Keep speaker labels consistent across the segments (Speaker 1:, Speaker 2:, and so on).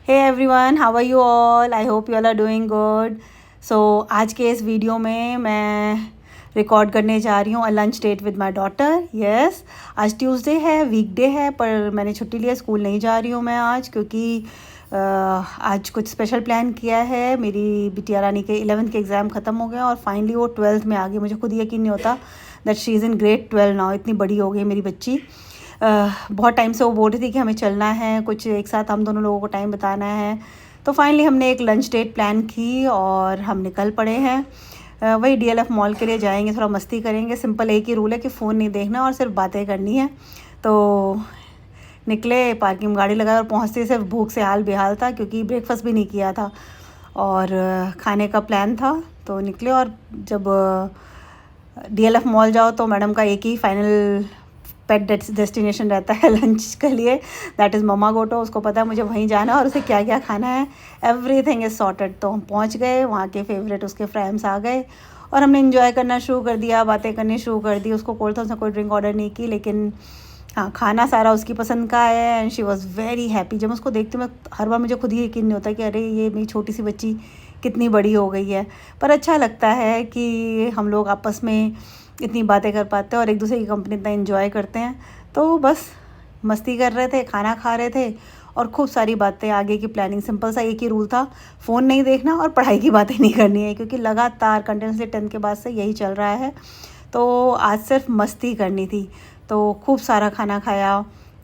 Speaker 1: Hey everyone, how are you all? I hope you all are doing good. So आज के इस video में मैं रिकॉर्ड करने जा रही हूँ lunch date with my daughter. Yes, आज ट्यूसडे है, वीकडे है, पर मैंने छुट्टी लिया, स्कूल नहीं जा रही हूँ मैं आज क्योंकि आज कुछ स्पेशल प्लान किया है. मेरी बिटिया रानी के 11th के एग्ज़ाम ख़त्म हो गए और फाइनली वो 12th में आ गई. मुझे खुद यकीन नहीं होता that she is in grade 12 now. इतनी बड़ी हो गई मेरी बच्ची. बहुत टाइम से वो बोल रही थी कि हमें चलना है, कुछ एक साथ हम दोनों लोगों को टाइम बिताना है. तो फाइनली हमने एक लंच डेट प्लान की और हम निकल पड़े हैं. वही DLF मॉल के लिए जाएंगे, थोड़ा मस्ती करेंगे. सिंपल एक ही रूल है कि फ़ोन नहीं देखना और सिर्फ बातें करनी है. तो निकले, पार्किंग गाड़ी लगाई और पहुँचते सिर्फ भूख से हाल बेहाल था क्योंकि ब्रेकफास्ट भी नहीं किया था और खाने का प्लान था. तो निकले और जब DLF मॉल जाओ तो मैडम का एक ही फाइनल पेट डेस्टिनेशन रहता है लंच के लिए, दैट इज़ ममा गोटो. उसको पता है मुझे वहीं जाना है और उसे क्या क्या खाना है. Everything is sorted. तो हम पहुंच गए, वहाँ के फेवरेट उसके फ्रेंड्स आ गए और हमने इन्जॉय करना शुरू कर दिया, बातें करनी शुरू कर दी. उसको कोल्ड था, उसने कोई ड्रिंक ऑर्डर नहीं की, लेकिन हाँ, खाना सारा उसकी पसंद का है and she was very happy. जब उसको देखती हूँ मैं हर बार मुझे खुद ही यकीन नहीं होता कि अरे ये मेरी छोटी सी बच्ची कितनी बड़ी हो गई है. पर अच्छा लगता है कि हम लोग आपस में इतनी बातें कर पाते हैं और एक दूसरे की कंपनी इतना एंजॉय करते हैं. तो बस मस्ती कर रहे थे, खाना खा रहे थे और खूब सारी बातें. आगे की प्लानिंग सिंपल सा एक ही रूल था, फ़ोन नहीं देखना और पढ़ाई की बातें नहीं करनी है क्योंकि लगातार कंटिन्यूसली 10th के बाद से यही चल रहा है. तो आज सिर्फ मस्ती करनी थी. तो खूब सारा खाना खाया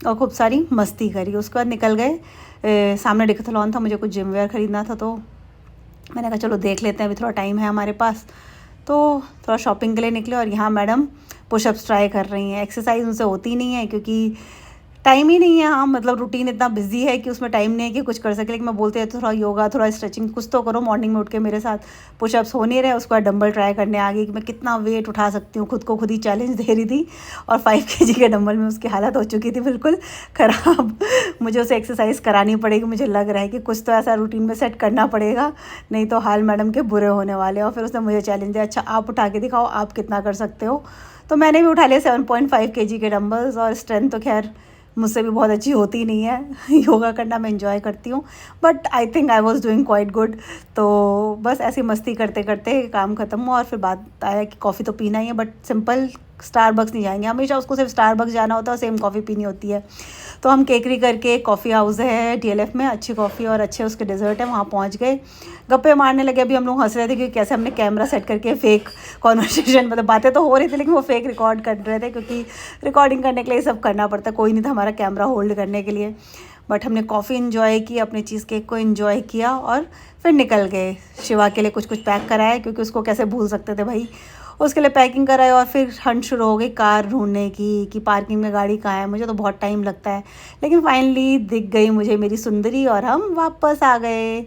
Speaker 1: और खूब सारी मस्ती करी. उसके बाद निकल गए. सामने डिकैथलॉन था, मुझे कुछ जिम वेयर ख़रीदना था तो मैंने कहा चलो देख लेते हैं, अभी थोड़ा टाइम है हमारे पास. तो थोड़ा शॉपिंग के लिए निकले और यहाँ मैडम पुशअप्स ट्राई कर रही हैं. एक्सरसाइज उनसे होती नहीं है क्योंकि टाइम ही नहीं है. हाँ, मतलब रूटीन इतना बिजी है कि उसमें टाइम नहीं है कि कुछ कर सके. लेकिन मैं बोलती है तो थोड़ा योगा, थोड़ा स्ट्रेचिंग कुछ तो करो मॉर्निंग में उठ के मेरे साथ. पुशअप्स हो नहीं रहे, उसके बाद डंबल ट्राई करने आ गई कि मैं कितना वेट उठा सकती हूँ. खुद को खुद ही चैलेंज दे रही थी और 5 kg के डंबल में उसकी हालत हो चुकी थी बिल्कुल ख़राब. मुझे उसे एक्सरसाइज करानी पड़ेगी. मुझे लग रहा है कि कुछ तो ऐसा रूटीन में सेट करना पड़ेगा, नहीं तो हाल मैडम के बुरे होने वाले. और फिर उसने मुझे चैलेंज दिया, अच्छा आप उठा के दिखाओ आप कितना कर सकते हो. तो मैंने भी उठा लिया 7.5 kg के डंबल्स. और स्ट्रेंथ तो खैर मुझसे भी बहुत अच्छी होती नहीं है. योगा करना मैं एंजॉय करती हूँ but I think I was doing quite good. तो बस ऐसी मस्ती करते करते काम ख़त्म हुआ और फिर बात आया कि कॉफ़ी तो पीना ही है बट सिंपल, स्टारबक्स नहीं जाएंगे. हमेशा उसको सिर्फ स्टारबक्स जाना होता है और सेम कॉफ़ी पीनी होती है. तो हम केकरी करके कॉफ़ी हाउस है DLF में, अच्छी कॉफ़ी और अच्छे उसके डेजर्ट है, वहाँ पहुँच गए. गप्पे मारने लगे. अभी हम लोग हंस रहे थे कि कैसे हमने कैमरा सेट करके फेक कॉन्वर्सेशन, मतलब बातें तो हो रही थी लेकिन वो फेक रिकॉर्ड कर रहे थे क्योंकि रिकॉर्डिंग करने के लिए सब करना पड़ता है. कोई नहीं था हमारा कैमरा होल्ड करने के लिए. बट हमने कॉफ़ी इन्जॉय की, अपने चीज़ केक को इन्जॉय किया और फिर निकल गए. शिवा के लिए कुछ कुछ पैक कराया क्योंकि उसको कैसे भूल सकते थे भाई. उसके लिए पैकिंग कराई और फिर हंट शुरू हो गई कार ढूंढने की कि पार्किंग में गाड़ी कहाँ है. मुझे तो बहुत टाइम लगता है लेकिन फाइनली दिख गई मुझे मेरी सुंदरी और हम वापस आ गए.